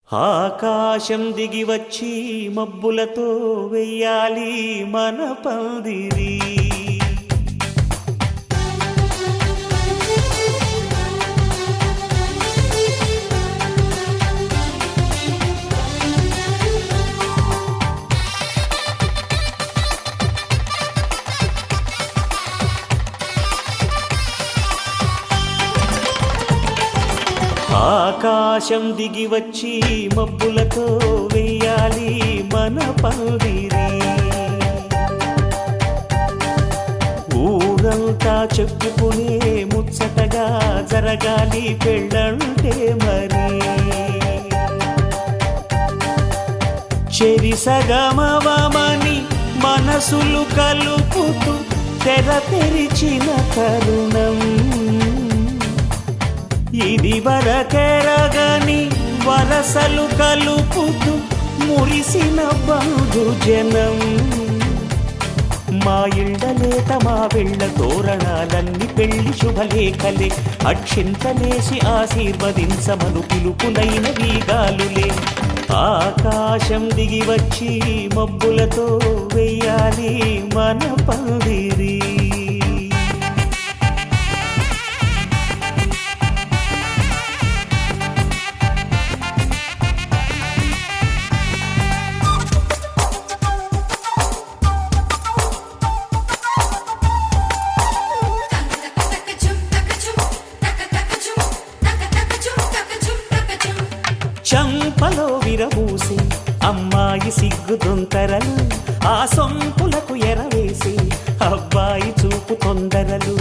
ఆకాశం దిగి వచ్చి మబ్బులతో వెయ్యాలి మన పందిరి. ఆకాశం దిగి వచ్చి మబ్బులతో వెయ్యాలి మన పందిరి. ఊరంతా చెప్పుకునే ముచ్చటగా జరగాలి పెళ్ళంటే మరి. చెరిసగమవమని మనసులు కలుపుతూ తెర తెరిచిన తరుణం ఇది వరకెరగని వరసలు కలుపుతూ మురిసిన బంధుజనం. మా ఇళ్ళలేత మా వెళ్ళ తోరణాలన్నీ పెళ్లి శుభలేఖలే. అక్షింతలేసి ఆశీర్వదించమను పిలుపులైన వీగాలులే. ఆకాశం దిగి వచ్చి మబ్బులతో వెయ్యాలి మన పందిరి. చంపలో విరబూసి అమ్మాయి సిగ్గు దొంతరలు, ఆ సొంపులకు ఎరవేసి అబ్బాయి చూపు తొందరలు.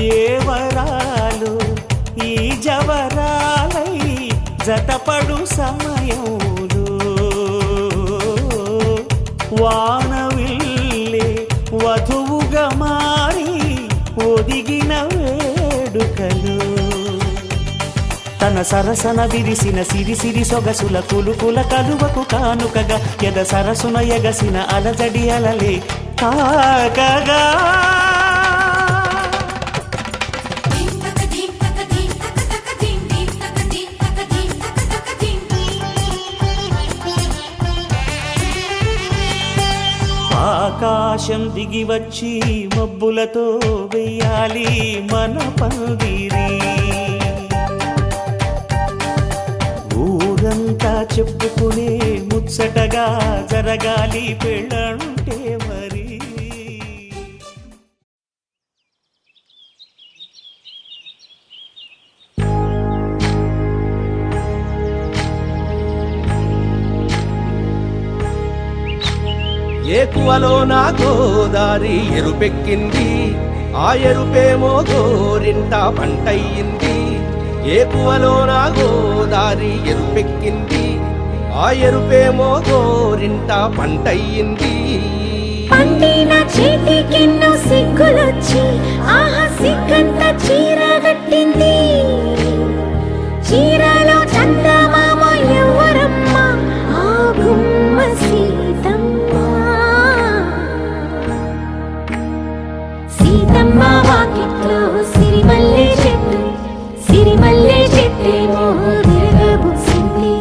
ఏ వరాలు ఈ జవరాలై జతపడు సమయంలో వానవిల్లే వధువుగా మారి ఒదిగిన వేడుకలు. తన సరసన విరిసిన సిరిసిరి సొగసుల కులుకుల కలువకు కానుకగా ఎద సరసున ఎగసిన అలజడి అలలే తాకగా. ఆకాశం దిగి వచ్చి మబ్బులతో వెయ్యాలి మన పందిరి. ఊరంతా చెప్పుకునే ముచ్చటగా జరగాలి పెళ్ళంటే మరి. ఏకువలో నా గోదారి ఎరుపెక్కింది, ఆ ఎరుపేమో గోరింట పంటయ్యింది. ఏకువలో నా గోదారి ఎరుపెక్కింది, ఆ ఎరుపేమో గోరింట పంటయ్యింది. పండిన చేతికెన్నో సిగ్గులొచ్చి ఆహా సిగ్గంత చీరగట్టింది. చీరలో చందమామ ఎవరమ్మ, ఆ గుమ్మ సీతమ్మ. సీతమ్మ వాకిట్లో సిరిమల్లె చెట్టు, సిరిమల్లె చెట్టేమో తిరగబూసింది.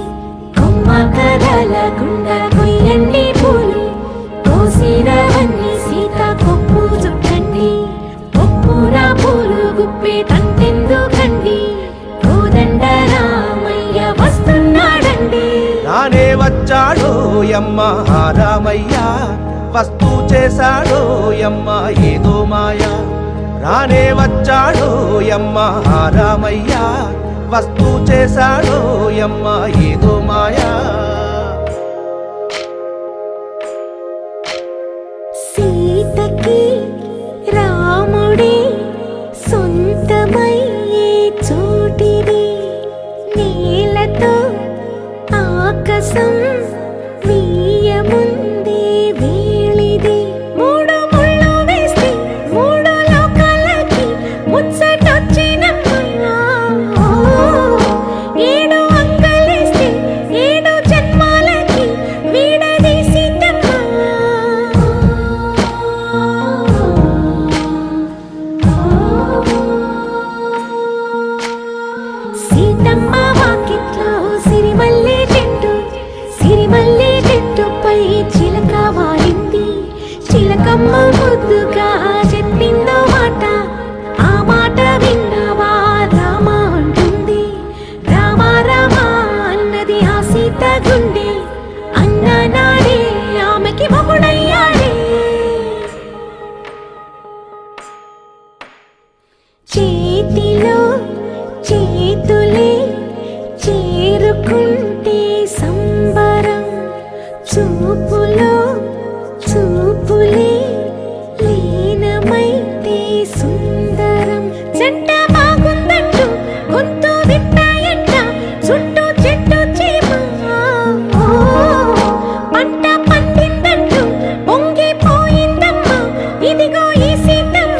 కొమ్మ కదలకుండా కొయ్యండి పూలు, కోసినవన్నీ సీత కొప్పు చుట్టండి. కొప్పున పూలు గుప్పే తంతెందుకండి, కోదండ రామయ్య వస్తున్నాడండి. నానే వచ్చాడో యమ్మ రామయ్య, వస్తూ చేశాడో యమ్మ ఏదో మాయా. రానే వచ్చాడో యమ్మ రామయ్య, వస్తూ చేశాడో యమ్మ ఏదో మాయా. సీతకి రాముడే సొంతమయ్యే చోటిది, నేలతో ఆకాశం వీయముందే వేళిది. మూడు ముళ్ళు వేస్తే మూడు లోకాలకి ముచ్చటొచ్చినమ్మా. ఏడు అంకలేస్తే ఏడు జన్మాలకి వీడదీసిద్దమ్మా. సీతమ్మ వాకిట్లో సిరిమల్లె సీత గుండె అన్న నాడే ఆమెకి మొగుడయ్యాడే చేతిలో చేతులే చేరుకుంటే సంబరం చూపులో చూపులే లీనమైతే సుందరం జంట బాగుందంటూ గొంతు విప్పాయంట చుట్టూ చెట్టు చీమ పంట పండిందంటూ పొంగిపోయిందమ్మా ఇదిగో ఈ సీతమ్మ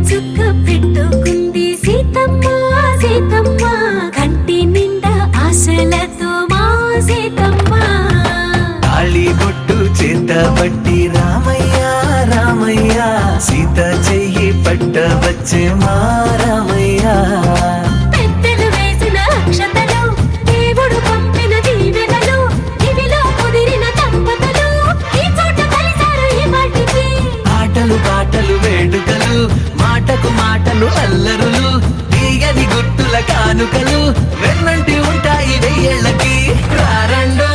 చుక్క పెట్టుకుంది సీతమ్మ సీతమ్మ కంటి నిండా ఆశలతో మా సీతమ్మ తాళి బొట్టు చేత పట్టి రామయ్య రామయ్య సీత చెయ్యి పట్ట వచ్చే మా రామయ్య పెద్దలు వేసిన అక్షతలు దేవుడు పంపిన దీవెనలు ఇవిలో కుదిరిన దంపతులు ఈ చోట కలిసారు ఈ వాటికి ఆటలు పాటలు వేడుకలు మాటకు మాటలు అల్లరులు తీయని గుర్తుల కానుకలు వెన్నంటి ఉంటాయి వెయ్యేళ్ళకి రారండో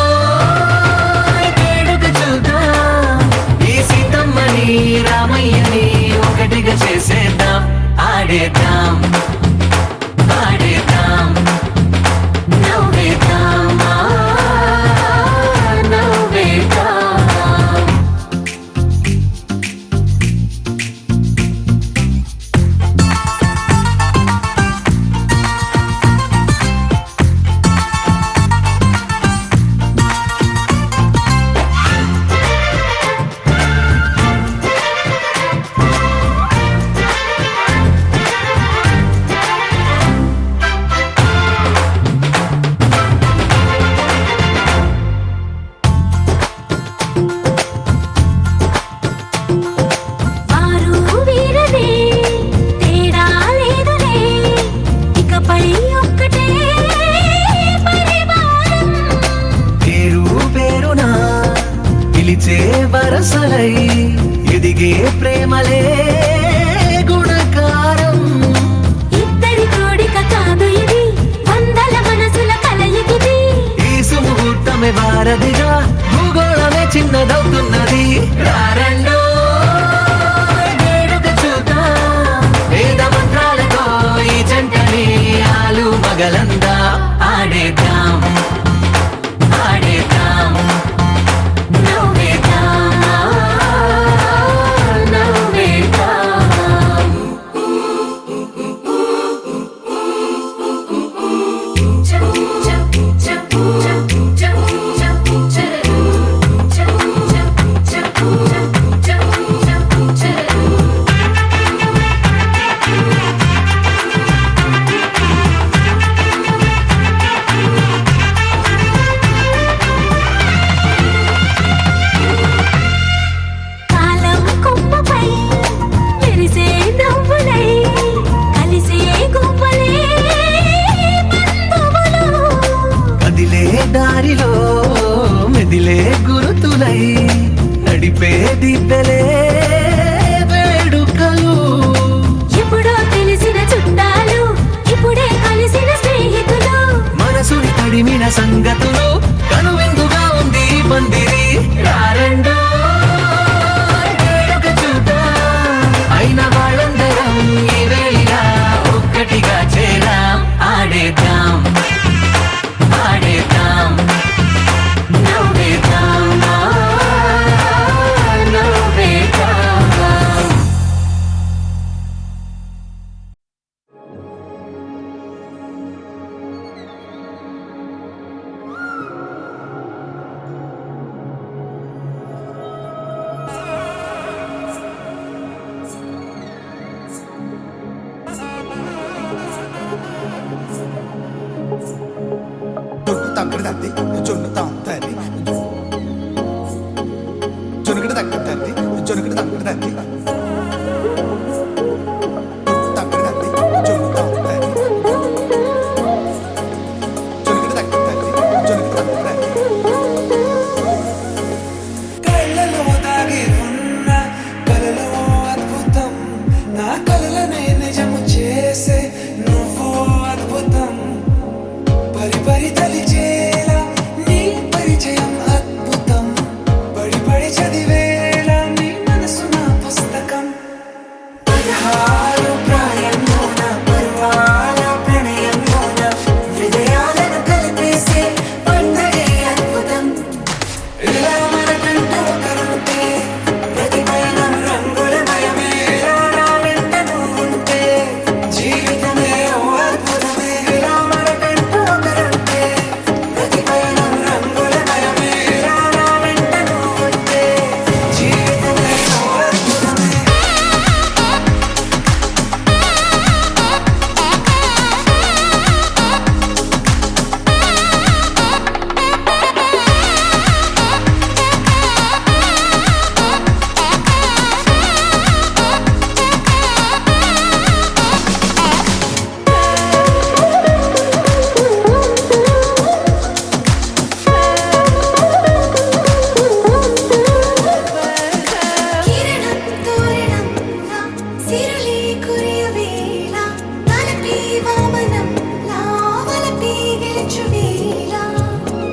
వేడుక చూద్దాం ఈ సీతమ్మని రామయ్యని ఒకటిగా చేసేద్దాం ఆడేద్దాం ఆడేద్దాం నవ్వేద్దాం నవ్వేద్దాం వరసలై ఎదిగే ప్రేమలే గుణకారం ఇద్దరి కోడిక కాదు ఇది వందల మనసుల కలయికిది ఈ సుముహూర్తమే వారధిగా భూగోళమే చిన్నదవుతున్నది రారండో వేడుక చూద్దాం వేద మంత్రాలతో ఈ జంటని ఆలు మగలందా ఆడేద్దాం ఆడేద్దాం దారిలో మెదిలే గురుతులై నడిపే దిబ్బెలే సంగతులు కనువిందుగా ఉంది ఈ పందిరి రారండో వేడుక చూద్దాం అయిన వాళ్ళందరం ఈ వేళ ఒక్కటిగా చేరాం ఆడేద్దాం ఆడేద్దాం నవ్వేద్దాం నవ్వేద్దాం జొన్ను తక్కడ తద్ది జొన్ను తాంతది జొన్నుగడ తక్కడ తద్ది జొన్నుగడ తక్కడ తద్ది జొన్ను తక్కడ తద్ది జొన్ను తాంతది జొన్నుగడ తక్కడ తద్ది జొన్నుగడ తక్కడ తద్ది కళ్ళలో దాగి ఉన్న కలలో అద్భుతం నా కలలనే నిజము చేసే నువ్వు అద్భుతం పరి పరి తలిచేలా నీ పరిచయం అద్భుతం పడి పడి చదివేలా నీ మనసు నా పుస్తకం 16 ప్రాయంలోన పర్వాల ప్రణయంలోన హృదయాలను కలిపేసే పండగే అద్భుతం ఇలా మనకంటూ ఒకరుంటే ప్రతి పయనం రంగులమయమేలా నా వెంట నువ్వుంటే జీవితమే ఓ అద్భుతమే ఇలా మనకంటూ ఒకరుంటే ప్రతి పయనం రంగులమయమేలా నా వెంట నువ్వుంటే జీవితమే ఓ అద్భుతమే కిరణం తోరణంలా సిరులే కురియవేళ తలపి వామనంలా వలపి గెలుచువేళ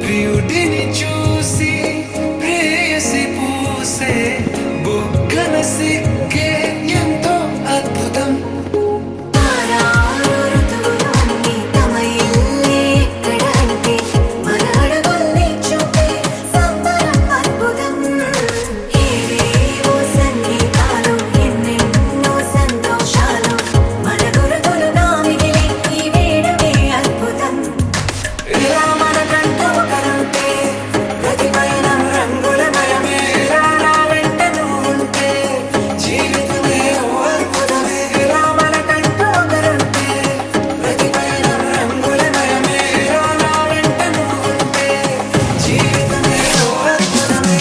ప్రియుడిని చూసి ప్రేయసి పూసే బుగ్గన సిగ్గే ఎంతో అద్భుతం తారారు ఋతువులన్నీ తమ ఇల్లే ఎక్కడంటే మన అడుగుల్ని చూపే సంబరం అద్భుతం ఏవేవో సంగీతాలు ఎన్నెన్నో సంతోషాలు మన గురుతులుగా మిగిలే ఈ వేడుకే అద్భుతం ఇలా మనకంటూ ఒకరుంటే ప్రతి పయనం రంగులమయమేలా నా వెంట నువ్వుంటే జీవితమే ఓ అద్భుతమే ఇలా మనకంటూ ఒకరుంటే ప్రతి పయనం రంగులమయమేలా నా వెంట నువ్వుంటే జీవితమే ఓ అద్భుతమే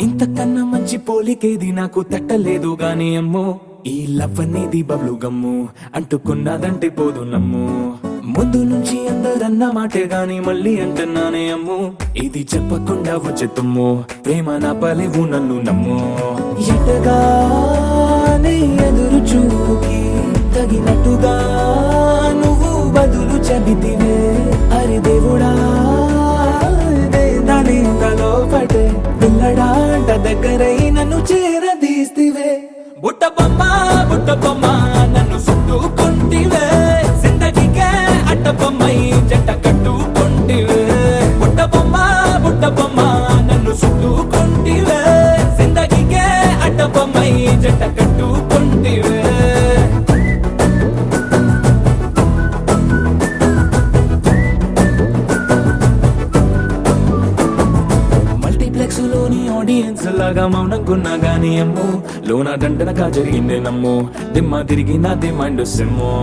ఇంతకన్నా మంచి పోలికేది నాకు తట్టలేదు గాని అమ్మో ఈ లవ్ అనేది బబ్లు గమ్ము అంటుకున్నదంటే పోదు నమ్ము ముందు నుంచి అందరన్న మాటే గాని మళ్ళీ అంటున్నానే అమ్ము ఇది చెప్పకుండా వచ్చే తుమ్ము ప్రేమ నా పలేవు నన్ను నమ్ము ఎటగానే ఎదురు చూకి తగినట్టుగా నువ్వు బదులు చెబితివే అరి దేవుడా దాని తలో పటే పిల్లడాంట దగ్గరై నన్ను చేరదీస్తివే బుట్ట బొమ్మ నన్ను చుట్టుకుంటివే జిందగీకే అట్ట బొమ్మై జంట కట్టుకుంటివే బుట్ట బొమ్మ నన్ను చుట్టుకుంటివే జిందగీకే అట్ట బొమ్మై జంట కట్టుకుంటివే ఆడియన్స్ లాగా మౌనంకున్నా గానీ అమ్ము లోన దండనగా జరిగిందే నమ్ము దిమ్మ తిరిగి నాది మైండ్ సిమ్ము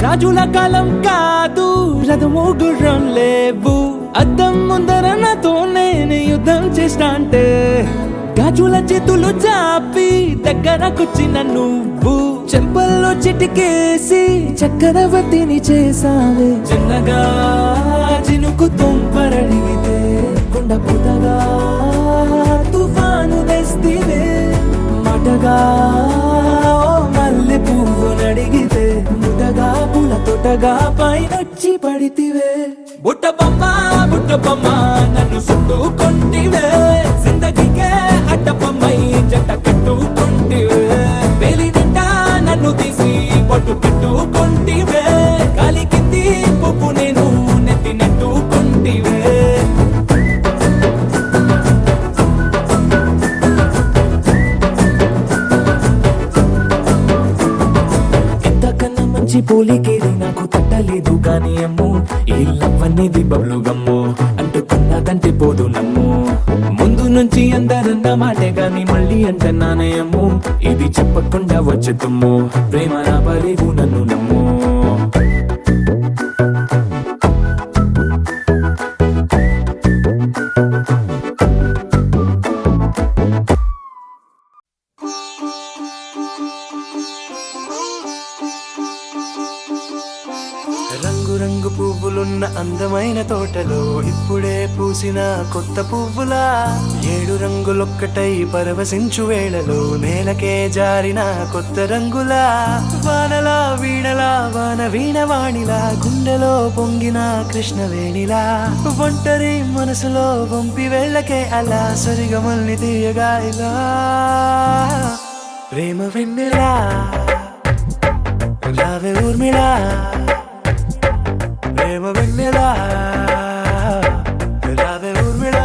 రాజుల కాలం కాదు రథము గుర్రం లేవు అద్దం ముందర నాతో నేను యుద్ధం చేస్తా అంటే గాజుల చేతులు చాపి దగ్గరకొచ్చిన నువ్వు చెంపల్లో చిటికేసి చక్రవర్తిని చేసావే చిన్నగా చినుకు తుంపరడిగితే కొండ పుటగా తుఫాను తెస్తివే మాటగా మల్లె పువ్వు నడిగితే ముటగా పూల తోటగా పైనొచ్చి పడితివే బుట్ట బొమ్మ నన్ను సుట్టుకొంటివే జిందగీకే అడ్డపమ్మై జంట కట్టుకొంటివే వేలి నిండా నన్ను తీసి పట్టు పెట్టుకొంటివే కాలి కింది పువ్వు నేను నెత్తి నెట్టుకొంటివే మంచి పోలికేది నాకు తట్టలేదు కానీ అమ్ము ఈ లవ్ అనేది బబ్లు గమ్ము అంటుకున్నదంటే పోదు నమ్ము ముందు నుంచి అందరన్న మాటే గాని మళ్ళీ అంటున్నానే అమ్ము ఇది చెప్పకుండా వచ్చే తుమ్ము ప్రేమ నా పలేవు నన్ను నమ్ము రంగు పువ్వులున్న అందమైన తోటలో ఇప్పుడే పూసిన కొత్త పువ్వులా 7 రంగులొక్కటై పరవశించు వేళలో నేలకే జారిన కొత్త రంగులా వానలా వీణలా వాన వీణవాణిలా గుండెలో పొంగిన కృష్ణవేణిలా ఒంటరి మనసులో వంపి వెళ్ళకే అలా సరిగమల్ని తీయగా ఇలా ప్రేమ వెన్నెలా రావే ఊర్మిళా ప్రేమ వెన్నెలా రావే ఊర్మిళా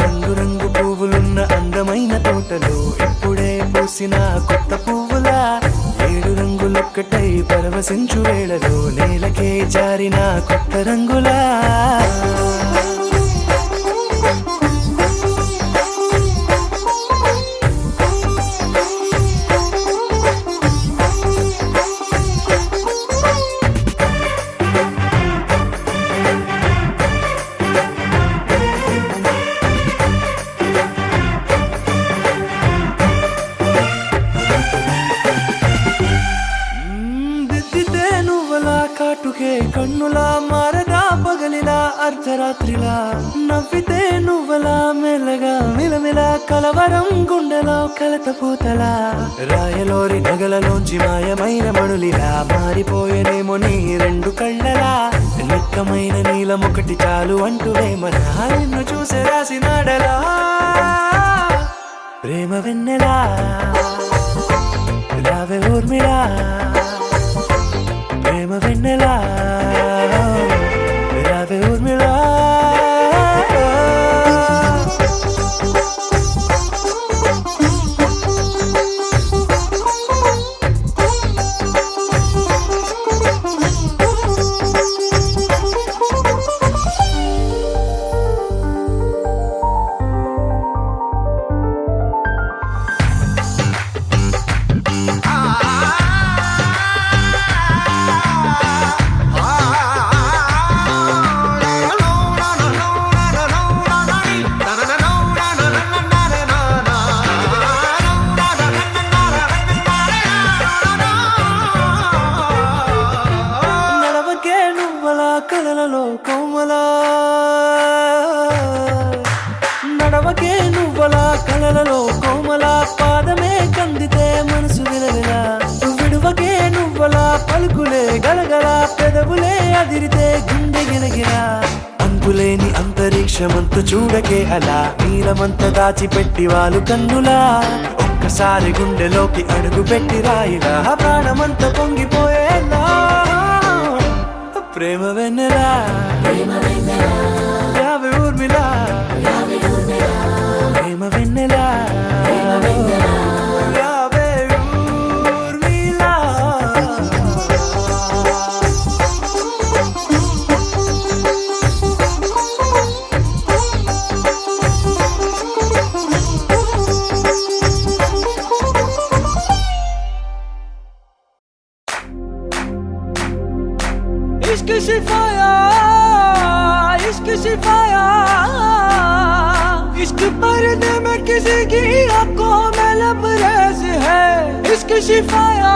రంగు రంగు పువ్వులున్న అందమైన తోటలో ఇప్పుడే పూసిన కొత్త పువ్వులా 7 రంగులొక్కటై పరవశించు వేళలో నేలకే జారిన కొత్త రంగులా కాటుకే కన్నులా మారదా పగలిలా అర్ధరాత్రిలా నవ్వితే నువ్వలా మెల్లగా మిలమిలా కలవరం గుండెలో కలతపోతలా రాయలోరి నగలలోంచి మాయమైన మణులిలా మారిపోయేనేమో నీ 2 కళ్ళలా నిక్కమైన నీలం ఒకటి చాలు అంటూ వేమన నిన్ను చూసే రాసినాడలా ప్రేమ వెన్నెలా రావే ఊర్మిళా ప్రేమ వెన్నెలా రావే ఊర్మిళా కలలలో కోమలా నడవకే నువ్వలా కలలలో కోమలా పాదమే కందితే మనసు విలవిలా విడువకే నువ్వలా పలుకులే గలగల పెదవులే అదిరితే గుండె గిలగిలా అంతులేని అంతరిక్షమంత చూడకే అలా నీలమంత దాచిపెట్టి వాళ్ళు కన్నులా ఒక్కసారి గుండెలోకి అడుగు పెట్టి రాయిలా ప్రాణమంత పొంగిపోయేలా ప్రేమ వెన్నెలా యావే ఊర్మిళా ప్రేమ వెన్నెలా యావే ఊర్మిళా इश्क सिफाया इश्क सिफाया इश्क पर्दे में किसी की आंखों में लबरेज है इश्क सिफाया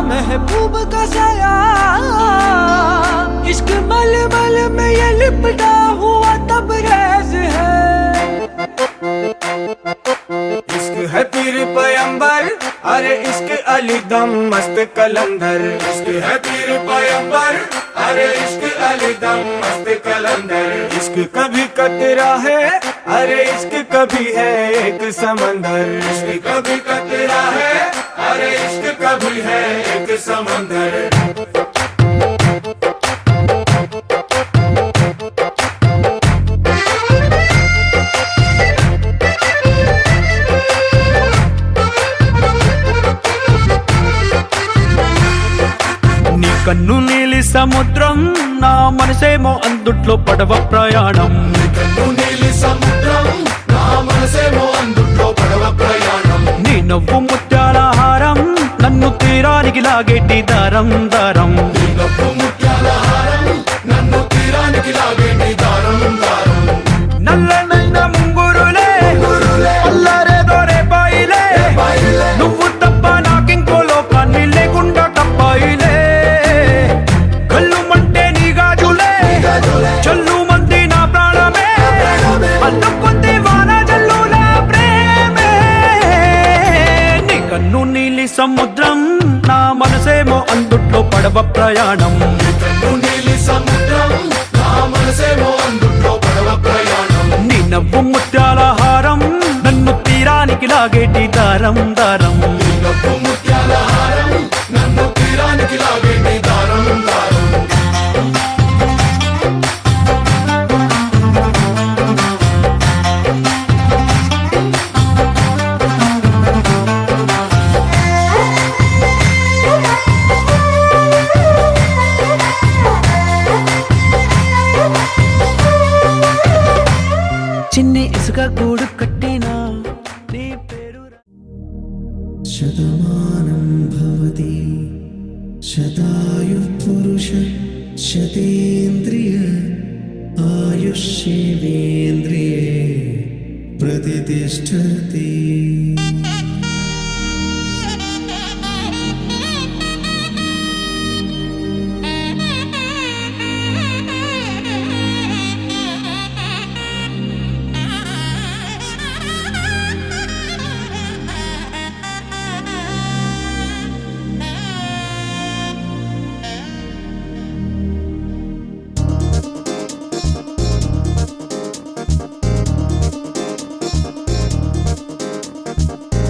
महबूब का साया इश्क मलमल में ये लिपटा हुआ तबरेज है इश्क है पीर पैगंबर अरे इश्क अली दम मस्त कलंदर इश्क है पीर पैगंबर अरे इश्क अली दम मस्त कलंदर इश्क कभी कतरा है अरे इश्क कभी है एक समंदर इश्क कभी कतरा है अरे इश्क कभी है एक समंदर కన్ను నీలి సముద్రం నా మనసేమో అందుట్లో పడవ ప్రయాణం కన్ను నీలి సముద్రం నా మనసేమో అందుట్లో పడవ ప్రయాణం నీ నవ్వు ముత్యాల హారం నన్ను తీరానికి లాగేటి దారం దారం నీ నవ్వు ముత్యాల హారం నన్ను తీరానికి లాగేటి దారం దారం నల్లనైన ముంగురులే అల్లరేదో రేపాయిలే నువ్వు తప్ప నాకింకో లోకాన్ని లేకుండా తప్పాయిలే చల్లు మంది నా ప్రాణమే అందుకుంది వాన జల్లుల ప్రేమే నీ కన్ను నీలి సముద్రం నా మనసేమో అందుట్లో పడవ ప్రయాణం కన్ను నీలి సముద్రం నా మనసేమో అందుట్లో పడవ ప్రయాణం నీ నవ్వు ముత్యాల హారం నన్ను తీరానికి లాగేటి దారం దారం నీ నవ్వు ముత్యాల హారం నన్ను తీరానికి లాగేటి దారం దారం చిన్ని ఇసుక గూడు కట్టినా నీ పేరు శతమానం భవతి శతాయు పురుష శతేంద్రియ ఆయుష్యేంద్రియే ప్రతిష్టతి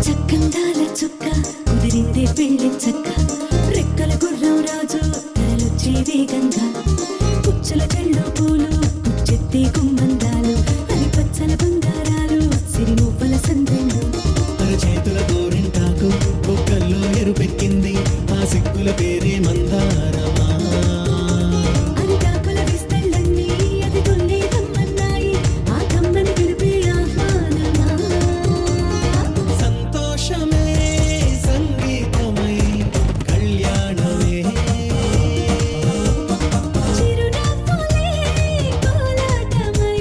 చక్కందాల చుక్క కుదిరిందే పెళ్లి చక్క రెక్కల గుర్రం రాజు తరలొచ్చే వేగంగా పుచ్చల కళ్ళు పూలు పుచ్చెత్తే గుమ్మందాలు అది పచ్చల బంగారాలు సిరి మువ్వల సందెళ్ళు చేతుల గోరింటాకు బొక్కల్లో ఎరుపెక్కింది ఆ సిక్కుల పేరే మందారమా అరిటాకుల విస్తళ్ళన్నీ అది తొల్లి రమ్మన్నాయి ఆ కమ్మని పిలిపే ఆహ్వానమా సంతోషమే సంగీతమై కళ్యాణమే చిరునవ్వులే కోలాటమై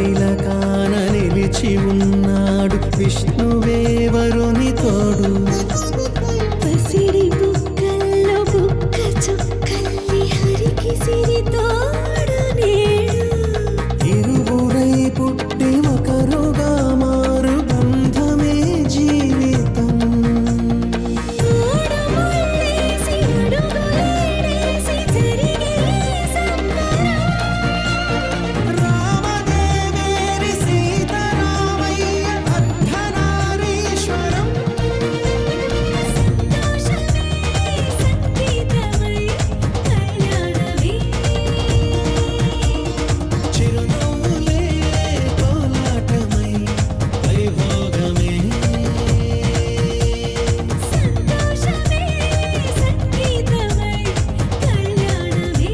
తిలకాన నిలిచి ఉన్నాడు విష్ణువే వరుని తోడు పసిడి బుక్కల్లో బుక్క చుక్కల్లి హరికి సిరి తోడు నేడు ఇరువురై పుట్టి ఒకరుగా మారు బంధమే జీవితం మూడు ముళ్ళేసి అడుగులేసి జరిగే సంబరం రామదేవేరి సీతారామయ్య అర్ధనారీశ్వరం సంతోషమే సంగీతమై కళ్యాణమే చిరునవ్వులే కోలాటమై వైభోగమే సంతోషమే సంగీతమై కళ్యాణమే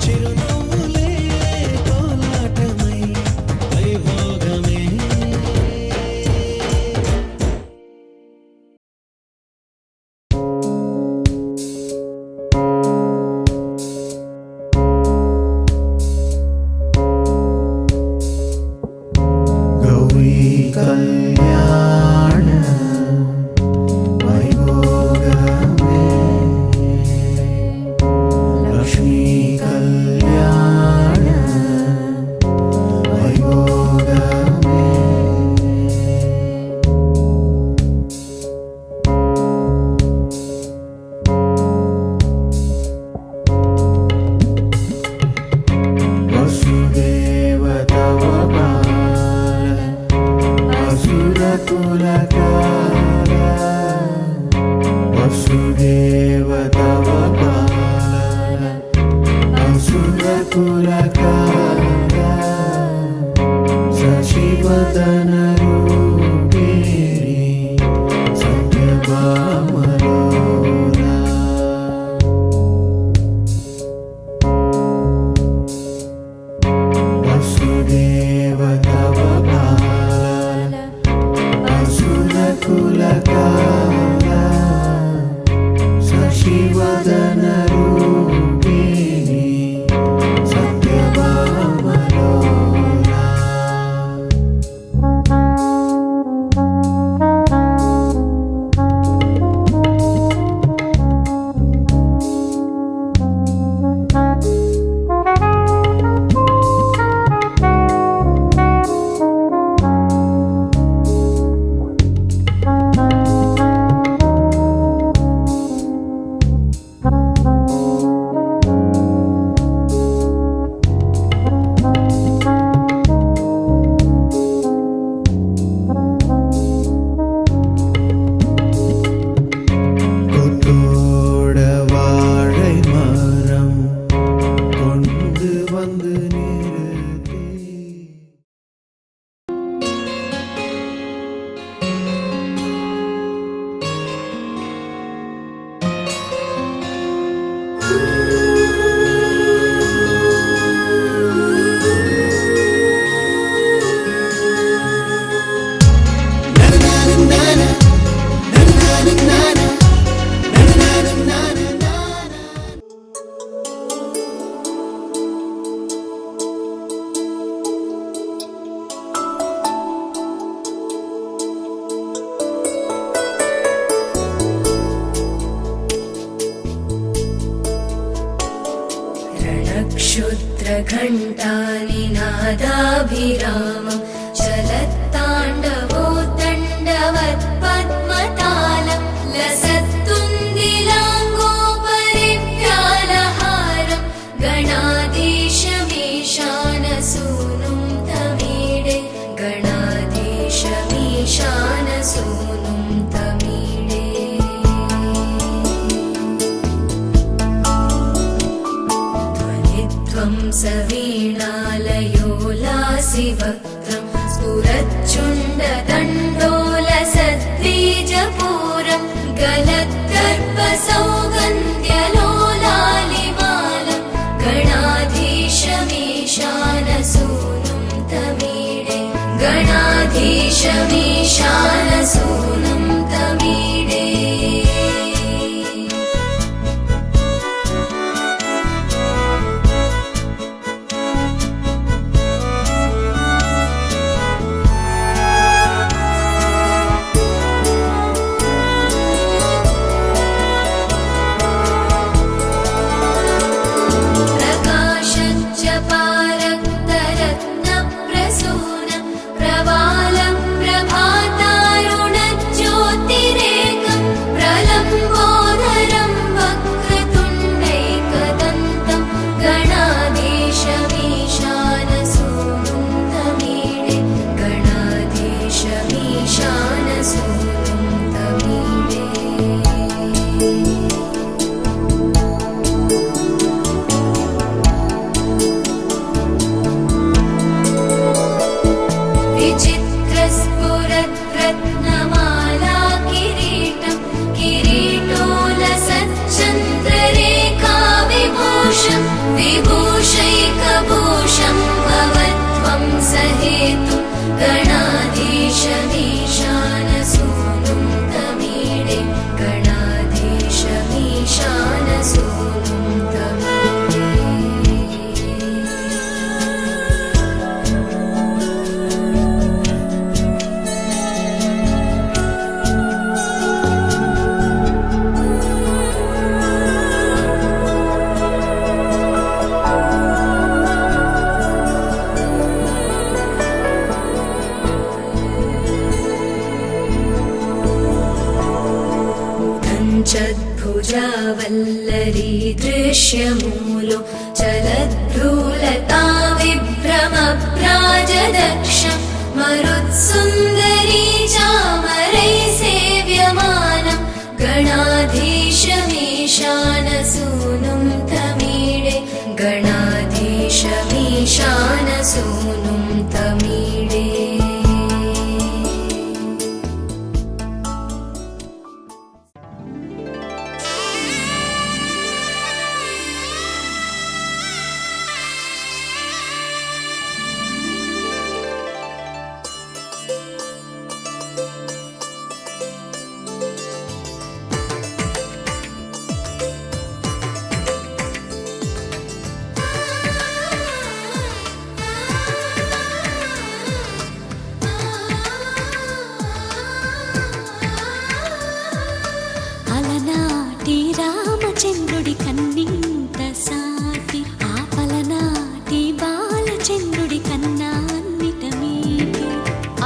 చిరునవ్వులే కోలాటమై వైభోగమే గౌరీ కళ్యాణ వైభోగమే లక్ష్మీ కళ్యాణ వైభోగమే వసుదేవ తవ బాల అసురకులకాల వసుదేవ తవ బాల అసురకులకాల శశివదన రూపిణి సత్యభామలోలా వసుదేవ తవ బాల అసురకుల విద్యావల్లరీ దృశ్యమూలో చలద్భ్రూలతా విభ్రమభ్రాజదక్షం మరుత్సుందరీ చామరై సేవ్యమానం గణాధీశమీశానసూనుం తమీడే గణాధీశమీశానసూనుం తమీడే. అలనాటి రామచంద్రుడి కన్నింత సాటి ఆపలనాటి బాలచంద్రుడి కన్నా అన్నిట మీటి.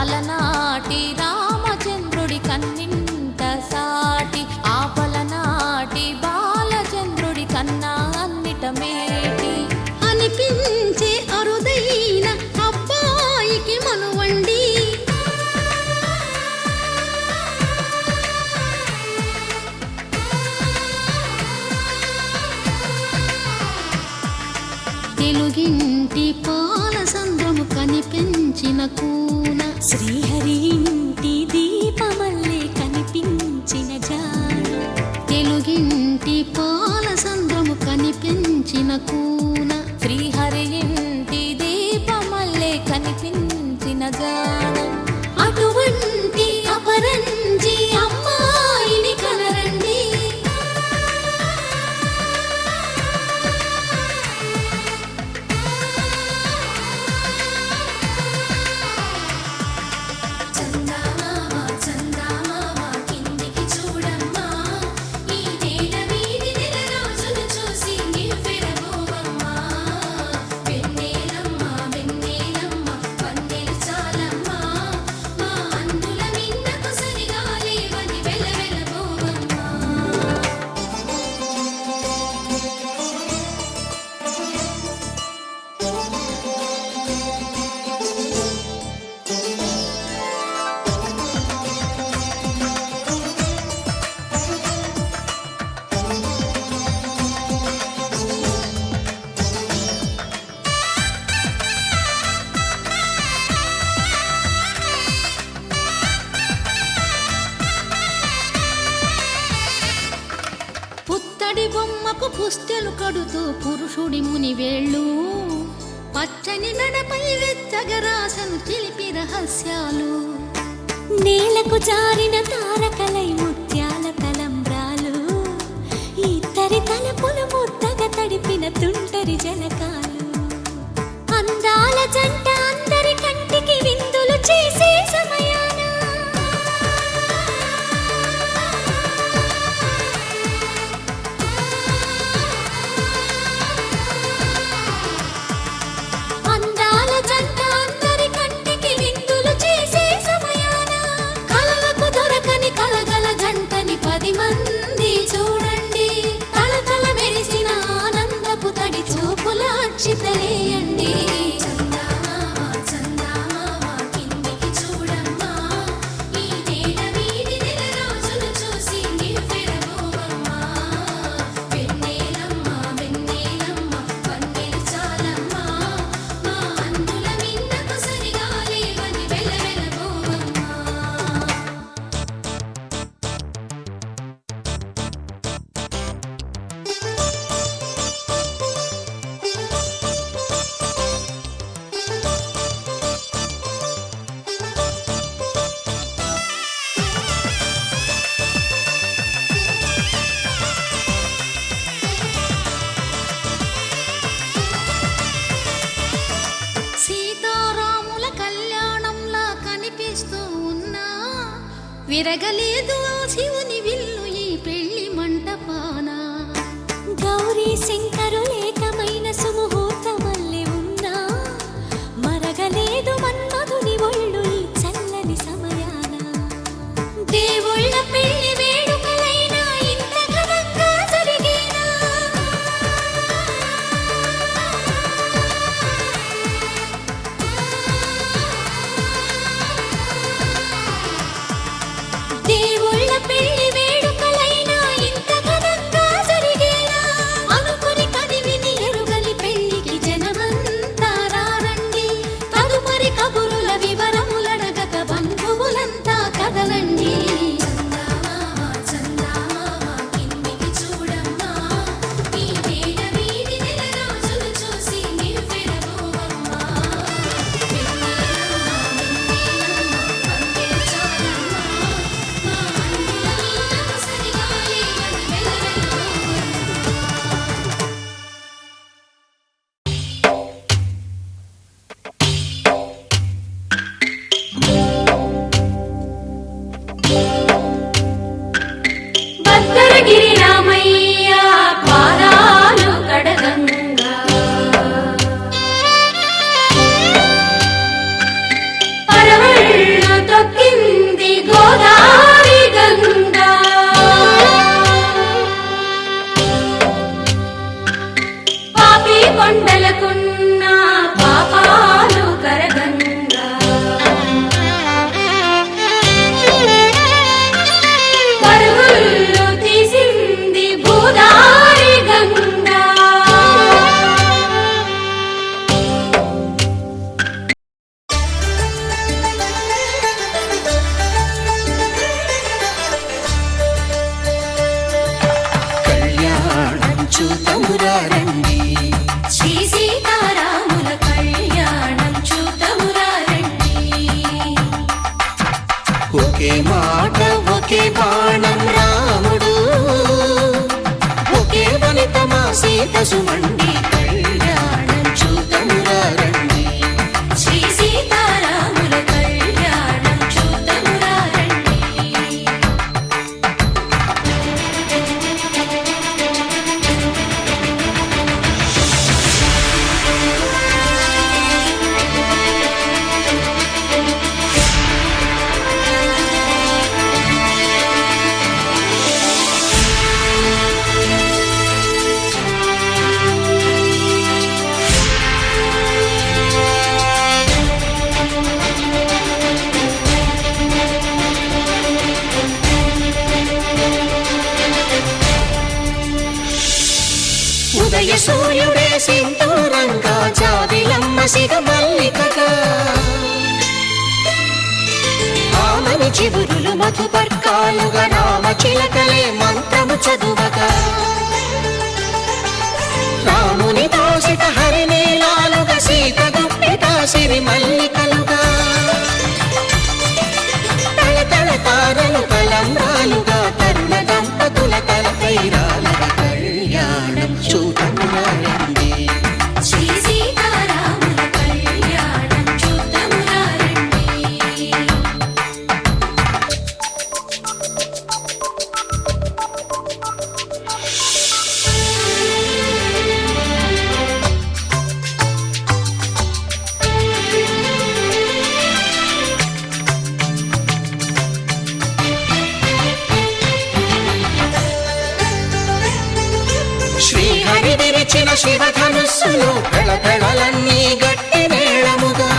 అలనాటి రామచంద్రుడి కన్నింత సాటి ఆపలనాటి బాలచంద్రుడి కన్నా అన్నిట మేటి. అనిపించే అరుదైన అబ్బాయికి మనువండి తెలుగింటి పాల సంద్రము కనిపించిన కూన శ్రీహరి ఇంటి దీపమల్లే కనిపించిన జాన. తెలుగింటి పాల సంద్రము కనిపించిన కూన శ్రీహరి ఇంటి దీపమల్లే కనిపించిన గానం. అటువంటి అపరంజి అమ్మాయిని కనరండి. చందమామ చందమామ కిందికి చూడమ్మా, ఈ నేల వీధి నెల రోజులు చూసి నివ్వెరబోవమ్మా. వెన్నెలమ్మ వెన్నెలమ్మ వన్నెలు చాలమ్మా, మా అందుల మిన్నకు సరిగా లేవని వెలవెలబోవమ్మా. పుత్తడి బొమ్మకు పుస్తెలు కడుతూ పురుషుడి ముని వేళ్ళు, పచ్చని నడపై వెచ్చగరాసను చిలిపి రహస్యాలు. నేలకు జారిన తారకలై ముత్యాల తలంబ్రాలు, ఇద్దరి తలపులు ముద్దగా తడిపిన తుంటరి జలకాలు. అందాల జంట అందరి కంటికి విందులు చేసే సమయాన అందాల జంట అందరి కంటికి విందులు చేసే సమయాన కలలకు దొరకని కలగల జంటని 10 మంది చూడండి. తలతల మెరిసిన ఆనందపు తడి చూపుల అక్షితలేయండి. చందమామ చందమామ కిందికి చూడమ్మా, ఈ నేల వీధి నెల రోజులు చూసి నివ్వెరబోవమ్మా. వెన్నెలమ్మ వెన్నెలమ్మ వన్నెలు చాలమ్మా, మా అందుల మిన్నకు సరిగా లేవని వెలవెలబోవమ్మా. సీతారాముల కళ్యాణంలా కనిపిస్తూ ఉన్నా, విరగలేదు ఆ శివుని విల్లు ఈ పెళ్లి మంటపాన. గౌరీ శంకరులేకమైన సుముహూర్తమల్లె ఉన్నా, మరగలేదు మన్మధుని ఒళ్ళు ఈ చల్లని సమయాన. దేవుళ్ళ పెళ్లి వేడుకలైనా ఇంత ఘనంగా ఒకే మాట ఒకే బాణం రాముడు, ఒకే వనిత మా సీత సుమండి కళ్యాణం చూతమురా రండి. శ్రీ సీతారాముల కళ్యాణం చూతమురా రండి. ఉదయ సూర్యుడే సింధూరంగా జాబిలమ్మ సిగ మల్లికగా, ఆమని చివురులు మధుపర్కాలుగా రామ చిలకలే మంత్రము చదువగా, రాముని దోసిట హరినీలాలుగా సీత గుప్పిట సిరి మల్లికలుగా, తల తల తారలు తలంబ్రాలుగా తరుణ దంపతుల తలపై రాలగా కళ్యాణం చూతమురా రండి. శ్రీ సీతారాముల కళ్యాణం చూతమురా రండి. శ్రీహరి విరిచిన శివధనుస్సులు పెళపెళలన్నీ గట్టి మేళముగా,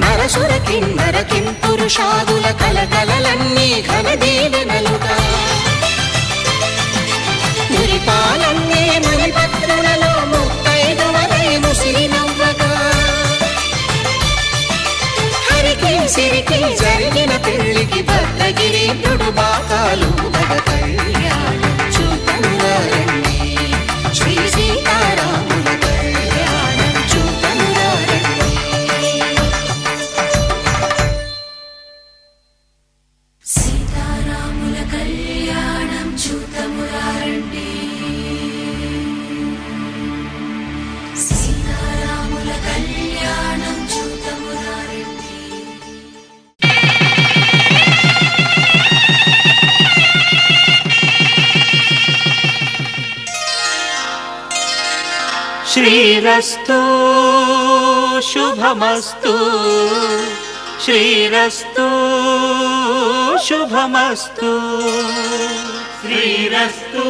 నరసుర కిన్నర కింపురుషాదుల కలకలలన్నీ ఘన దీవెనలుగా, మురిపాలన్నీ మణిపత్రులలో ముత్తైదువలై ముసిరి నవ్వగా, హరికి సిరికి జరిగిన పెళ్లికి భద్రగిరీంద్రుడు బాకాలు మగ కళ్యాణం చూతమురా రండి. శ్రీ సీతారాముల కళ్యాణం చూతమురా రండి. సీతారాముల కళ్యాణం చూతమురా రండి. సీతారాముల కళ్యాణం చూతమురా రండి. శ్రీరస్తు శుభమస్తు, శ్రీరస్తు శుభమస్తు, శ్రీరస్తు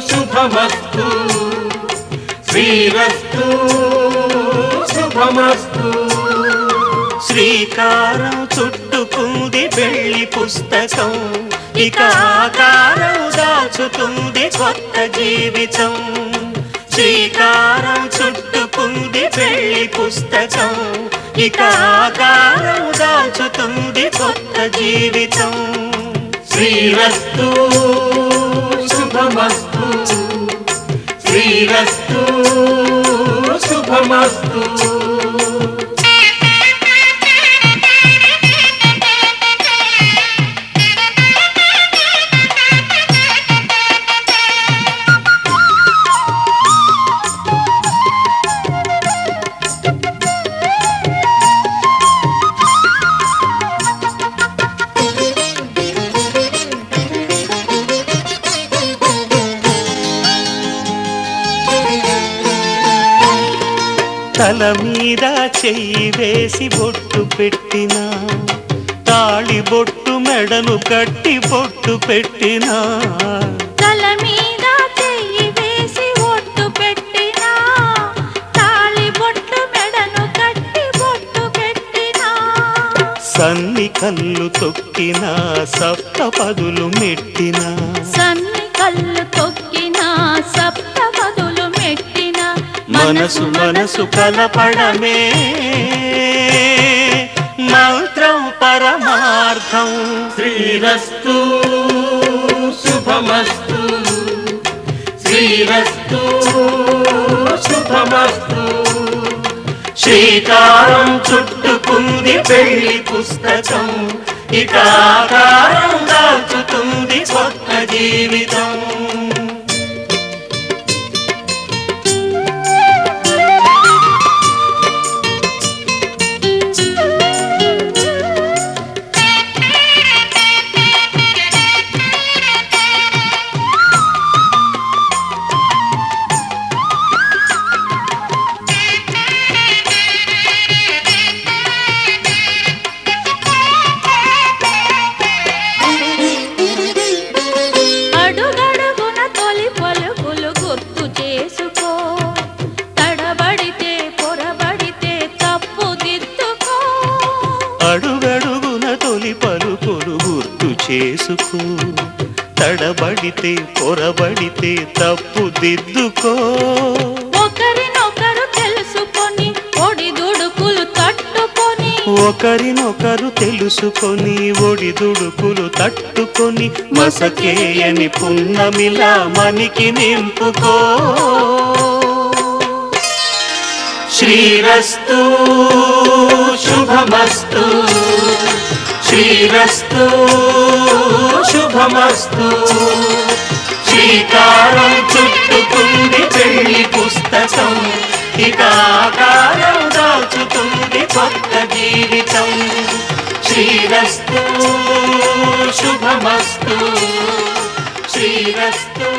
శుభమస్తు, శ్రీరస్తు శుభమస్తు. శ్రీకారం చుట్టుకుంది పెళ్లి పుస్తకం, ఇక ఆకారం దాచుతుంది కొత్త జీవితం. శ్రీకారం చుట్టుకుంది పెళ్లి పుస్తకం, ఇక ఆకారం దాచుతుంది కొత్త జీవితం. శ్రీరస్తు శుభమస్తు, శ్రీరస్తు శుభమస్తు. తల మీద చెయ్యి వేసి బొట్టు పెట్టినా, తాళి బొట్టు మెడను కట్టి బొట్టు పెట్టినా, తల మీద చెయ్యి వేసి ఒట్టు పెట్టినా, తాళి బొట్టు మెడను కట్టి బొట్టు పెట్టినా, సన్ని కళ్ళు తొక్కినా సప్త పదులు మెట్టినా, సన్ని కళ్ళు తొక్కినా సప్త పదులు మెట్టినా, మనసు మనసు కలపడమే మంత్రం పరమార్థం. శ్రీరస్తు శుభమస్తు, శ్రీరస్తు శుభమస్తు. శ్రీకారం చుట్టుకుంది పెళ్లి పుస్తకం ఇక ఆకారం దాచుతుంది కొత్త జీవితం. అడుగడుగున తొలి పలుకులు గుర్తు చేసుకో, తడబడితే పొరబడితే తప్పు దిద్దుకో. అడుగడుగున తొలి పలుకులు గుర్తు చేసుకో, తడబడితే పొరబడితే తప్పు దిద్దుకో. ఒకరినొకరు తెలుసుకొని ఒడిదుడుకులు తట్టుకొని, ఒకరినొకరు తెలుసుకొని ఒడిదుడుకులు తట్టుకొని మసకేయని పున్నమిలా మనికి నింపుకో. శ్రీరస్తు శుభమస్తు, శ్రీరస్తు శుభమస్తు. శ్రీకారం చుట్టుకుంది పెళ్లి పుస్తకం ఇక ఆకారం దాచుతుంది కొత్త జీవితం. శ్రీరస్తు శుభమస్తు, శ్రీరస్తు